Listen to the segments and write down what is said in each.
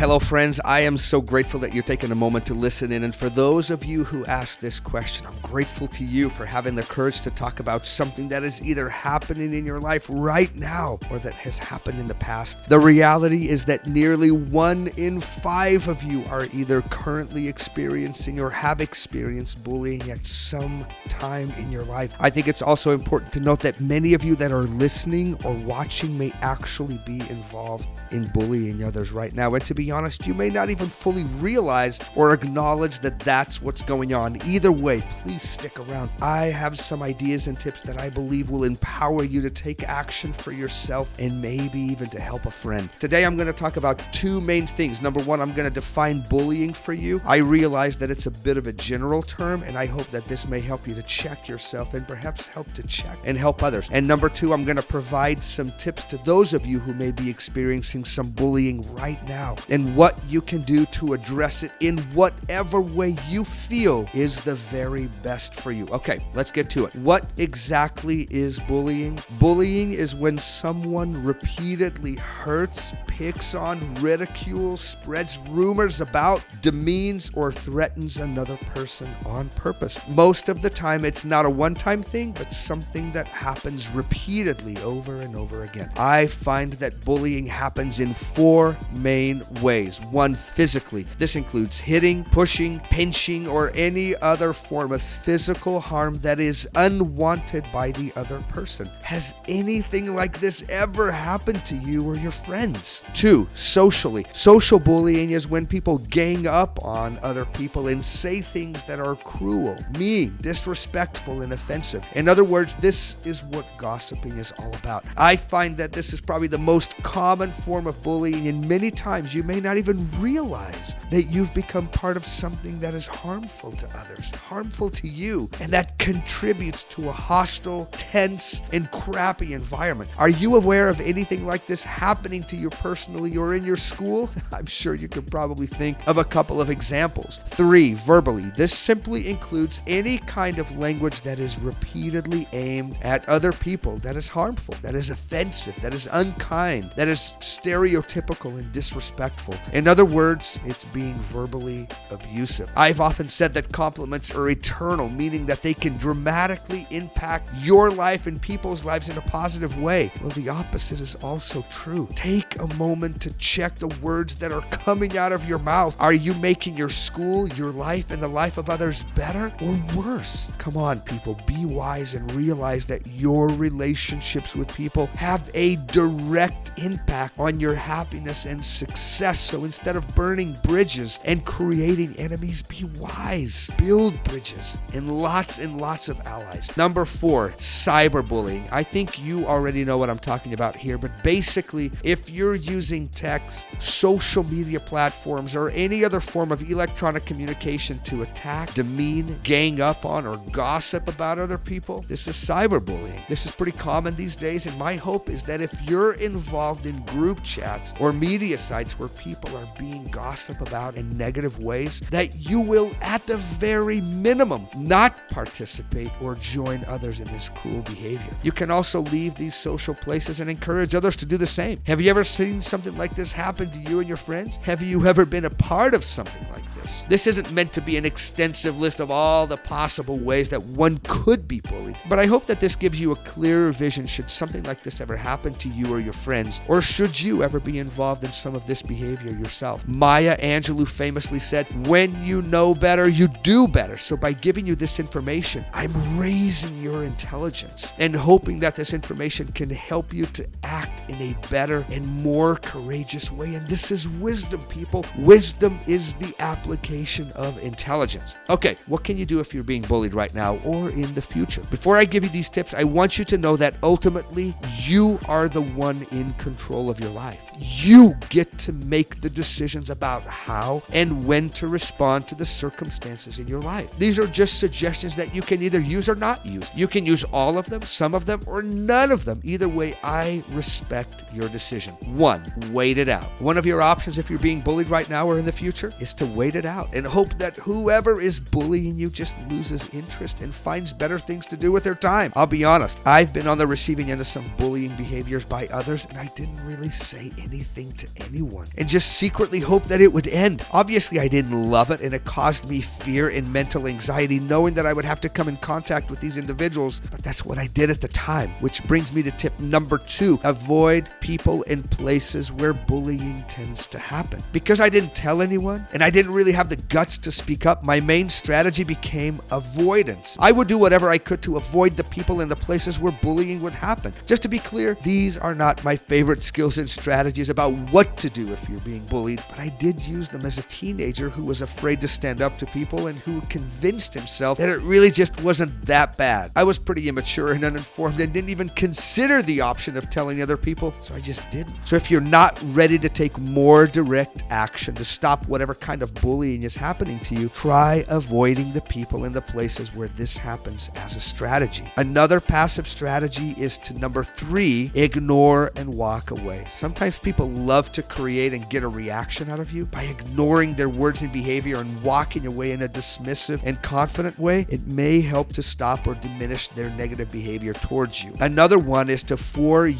Hello, friends. I am so grateful that you're taking a moment to listen in. And for those of you who asked this question, I'm grateful to you for having the courage to talk about something that is either happening in your life right now or that has happened in the past. The reality is that nearly 1 in 5 of you are either currently experiencing or have experienced bullying at some time in your life. I think it's also important to note that many of you that are listening or watching may actually be involved in bullying others right now. And to be honest, you may not even fully realize or acknowledge that that's what's going on. Either way, please stick around. I have some ideas and tips that I believe will empower you to take action for yourself and maybe even to help a friend. Today, I'm going to talk about 2 main things. Number 1, I'm going to define bullying for you. I realize that it's a bit of a general term, and I hope that this may help you to check yourself and perhaps help to check and help others. And number 2, I'm going to provide some tips to those of you who may be experiencing some bullying right now, and what you can do to address it in whatever way you feel is the very best for you. Okay, let's get to it. What exactly is bullying? Bullying is when someone repeatedly hurts, picks on, ridicules, spreads rumors about, demeans, or threatens another person on purpose. Most of the time, it's not a one-time thing, but something that happens repeatedly over and over again. I find that bullying happens in 4 main ways. 1, physically. This includes hitting, pushing, pinching, or any other form of physical harm that is unwanted by the other person. Has anything like this ever happened to you or your friends? 2, socially. Social bullying is when people gang up on other people and say things that are cruel, mean, disrespectful, and offensive. In other words, this is what gossiping is all about. I find that this is probably the most common form of bullying, and many times you may not even realize that you've become part of something that is harmful to others, harmful to you, and that contributes to a hostile, tense, and crappy environment. Are you aware of anything like this happening to you personally or in your school? I'm sure you could probably think of a couple of examples. 3, verbally. This simply includes any kind of language that is repeatedly aimed at other people that is harmful, that is offensive, that is unkind, that is stereotypical and disrespectful. In other words, it's being verbally abusive. I've often said that compliments are eternal, meaning that they can dramatically impact your life and people's lives in a positive way. Well, the opposite is also true. Take a moment to check the words that are coming out of your mouth. Are you making your school, your life, and the life of others better or worse? Come on, people, be wise and realize that your relationships with people have a direct impact on your happiness and success. So instead of burning bridges and creating enemies, be wise. Build bridges and lots of allies. Number 4, cyberbullying. I think you already know what I'm talking about here, but basically, if you're using text, social media platforms, or any other form of electronic communication to attack, demean, gang up on, or gossip about other people, this is cyberbullying. This is pretty common these days, and my hope is that if you're involved in group chats or media sites where people are being gossiped about in negative ways, that you will, at the very minimum, not participate or join others in this cruel behavior. You can also leave these social places and encourage others to do the same. Have you ever seen something like this happen to you and your friends? Have you ever been a part of something like this? This isn't meant to be an extensive list of all the possible ways that one could be bullied, but I hope that this gives you a clearer vision should something like this ever happen to you or your friends, or should you ever be involved in some of this behavior yourself. Maya Angelou famously said, "When you know better, you do better." So by giving you this information, I'm raising your intelligence and hoping that this information can help you to act in a better and more courageous way. And this is wisdom, people. Wisdom is the application of intelligence. Okay, what can you do if you're being bullied right now or in the future? Before I give you these tips, I want you to know that ultimately you are the one in control of your life. You get to make the decisions about how and when to respond to the circumstances in your life. These are just suggestions that you can either use or not use. You can use all of them, some of them, or none of them. Either way, I respect your decision. 1, wait it out. One of your options if you're being bullied right now or in the future is to wait it it out and hope that whoever is bullying you just loses interest and finds better things to do with their time. I'll be honest, I've been on the receiving end of some bullying behaviors by others, and I didn't really say anything to anyone and just secretly hoped that it would end. Obviously, I didn't love it, and it caused me fear and mental anxiety knowing that I would have to come in contact with these individuals, but that's what I did at the time, which brings me to tip number 2. Avoid people and places where bullying tends to happen. Because I didn't tell anyone, and I didn't really have the guts to speak up, my main strategy became avoidance. I would do whatever I could to avoid the people and the places where bullying would happen. Just to be clear, these are not my favorite skills and strategies about what to do if you're being bullied, but I did use them as a teenager who was afraid to stand up to people and who convinced himself that it really just wasn't that bad. I was pretty immature and uninformed and didn't even consider the option of telling other people, so I just didn't. So if you're not ready to take more direct action to stop whatever kind of bullying is happening to you, try avoiding the people and the places where this happens as a strategy. Another passive strategy is to number 3, ignore and walk away. Sometimes people love to create and get a reaction out of you by ignoring their words and behavior and walking away in a dismissive and confident way. It may help to stop or diminish their negative behavior towards you. Another one is to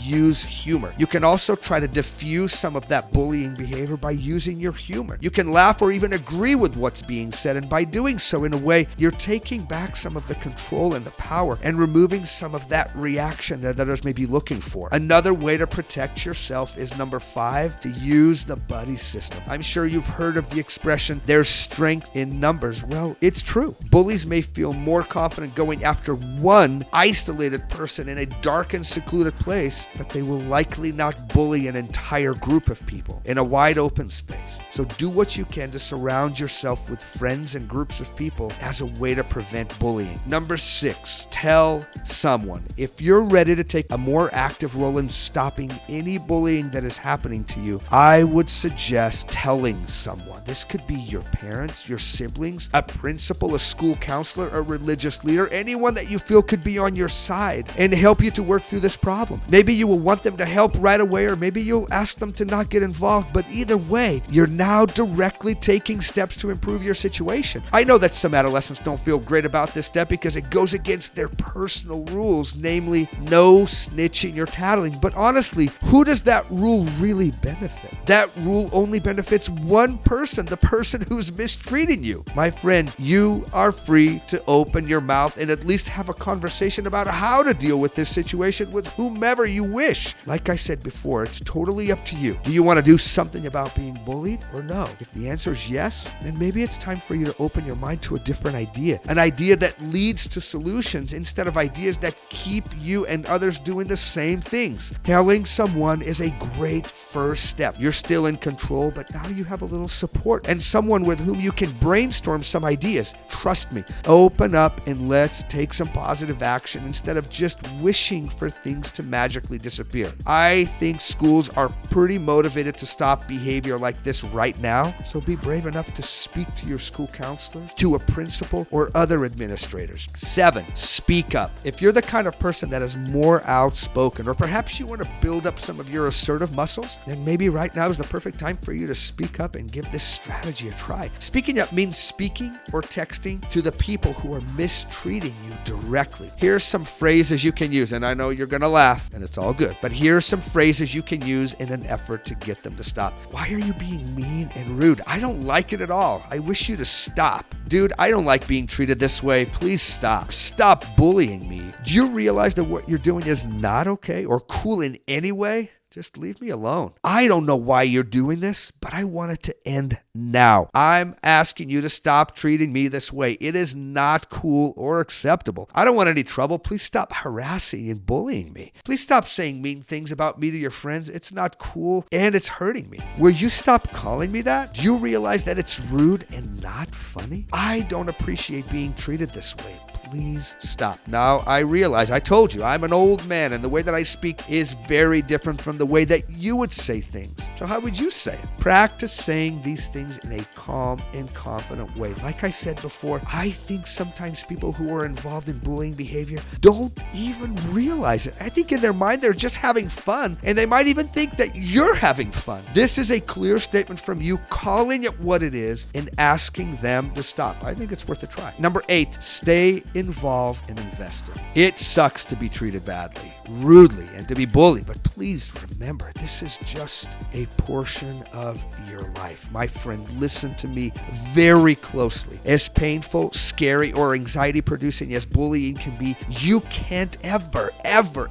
use humor. You can also try to diffuse some of that bullying behavior by using your humor. You can laugh or even agree with what's being said, and by doing so, in a way, you're taking back some of the control and the power and removing some of that reaction that others may be looking for. Another way to protect yourself is number 5, to use the buddy system. I'm sure you've heard of the expression, there's strength in numbers. Well, it's true. Bullies may feel more confident going after one isolated person in a dark and secluded place, but they will likely not bully an entire group of people in a wide open space. So do what you can to surround yourself with friends and groups of people as a way to prevent bullying. Number 6, tell someone. If you're ready to take a more active role in stopping any bullying that is happening to you, I would suggest telling someone. This could be your parents, your siblings, a principal, a school counselor, a religious leader, anyone that you feel could be on your side and help you to work through this problem. Maybe you will want them to help right away, or maybe you'll ask them to not get involved, but either way, you're now directly taking steps to improve your situation. I know that some adolescents don't feel great about this step because it goes against their personal rules, namely no snitching or tattling, but honestly, who does that rule really benefit? That rule only benefits one person, the person who's mistreating you. My friend, you are free to open your mouth and at least have a conversation about how to deal with this situation with whomever you wish. Like I said before, it's totally up to you. Do you want to do something about being bullied or no? If the answer is yes, then maybe it's time for you to open your mind to a different idea, an idea that leads to solutions instead of ideas that keep you and others doing the same things. Telling someone is a great first step. You're still in control, but now you have a little support and someone with whom you can brainstorm some ideas. Trust me, open up and let's take some positive action instead of just wishing for things to magically disappear. I think schools are pretty motivated to stop behavior like this right now, so be brave enough to speak to your school counselor, to a principal, or other administrators. 7, speak up. If you're the kind of person that is more outspoken, or perhaps you want to build up some of your assertive muscles, then maybe right now is the perfect time for you to speak up and give this strategy a try. Speaking up means speaking or texting to the people who are mistreating you directly. Here's some phrases you can use, and I know you're going to laugh, and it's all good, but here's some phrases you can use in an effort to get them to stop. Why are you being mean and rude? I don't like it at all. I wish you to stop. Dude, I don't like being treated this way. Please stop. Stop bullying me. Do you realize that what you're doing is not okay or cool in any way? Just leave me alone. I don't know why you're doing this, but I want it to end now. I'm asking you to stop treating me this way. It is not cool or acceptable. I don't want any trouble. Please stop harassing and bullying me. Please stop saying mean things about me to your friends. It's not cool and it's hurting me. Will you stop calling me that? Do you realize that it's rude and not funny? I don't appreciate being treated this way. please stop. Now, I realize, I told you, I'm an old man, and the way that I speak is very different from the way that you would say things. So how would you say it? Practice saying these things in a calm and confident way. Like I said before, I think sometimes people who are involved in bullying behavior don't even realize it. I think in their mind they're just having fun, and they might even think that you're having fun. This is a clear statement from you calling it what it is and asking them to stop. I think it's worth a try. Number 8, stay involved and invested. It sucks to be treated badly, rudely, and to be bullied, but please remember, this is just a portion of your life. My friend, listen to me very closely. As painful, scary, or anxiety-producing as bullying can be, you can't ever,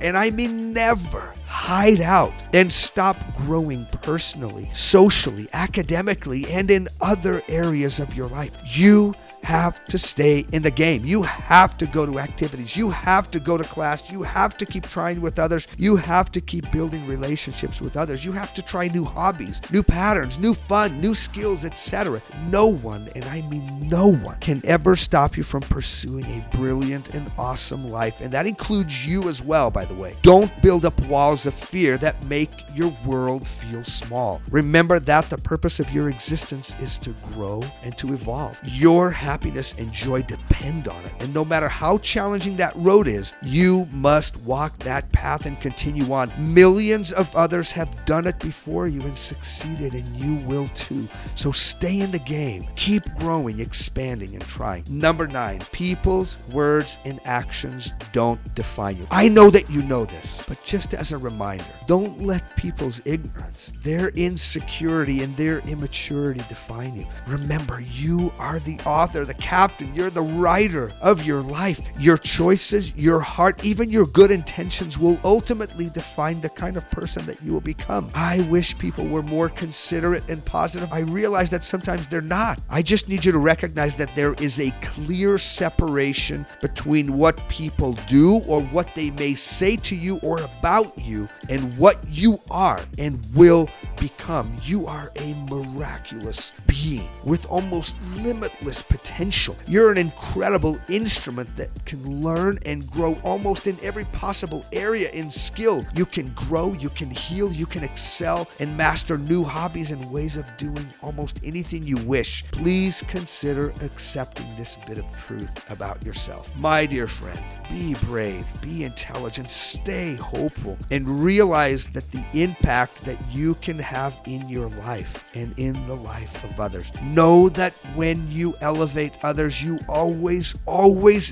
and I mean never, hide out and stop growing personally, socially, academically, and in other areas of your life. You have to stay in the game. You have to go to activities. You have to go to class. You have to keep trying with others. You have to keep building relationships with others. You have to try new hobbies, new patterns, new fun, new skills, etc. No one, and I mean no one, can ever stop you from pursuing a brilliant and awesome life. And that includes you as well, by the way. Don't build up walls of fear that make your world feel small. Remember that the purpose of your existence is to grow and to evolve. Your happiness and joy depend on it. And no matter how challenging that road is, you must walk that path and continue on. Millions of others have done it before you and succeeded, and you will too. So stay in the game. Keep growing, expanding, and trying. Number 9, people's words and actions don't define you. I know that you know this, but just as a reminder, don't let people's ignorance, their insecurity, and their immaturity define you. Remember, you are the author, the captain, you're the writer of your life. Your choices, your heart, even your good intentions will ultimately define the kind of person that you will become. I wish people were more considerate and positive. I realize that sometimes they're not. I just need you to recognize that there is a clear separation between what people do or what they may say to you or about you and what you are and will become. You are a miraculous being with almost limitless potential. You're an incredible instrument that can learn and grow almost in every possible area in skill. You can grow, you can heal, you can excel and master new hobbies and ways of doing almost anything you wish. Please consider accepting this bit of truth about yourself. My dear friend, be brave, be intelligent, stay hopeful, and realize that the impact that you can have in your life and in the life of others. Know that when you elevate others, you always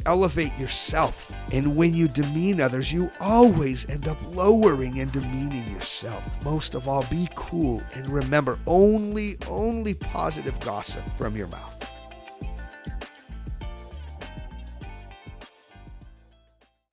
elevate yourself. And when you demean others, you always end up lowering and demeaning yourself. Most of all, be cool and remember, only positive gossip from your mouth.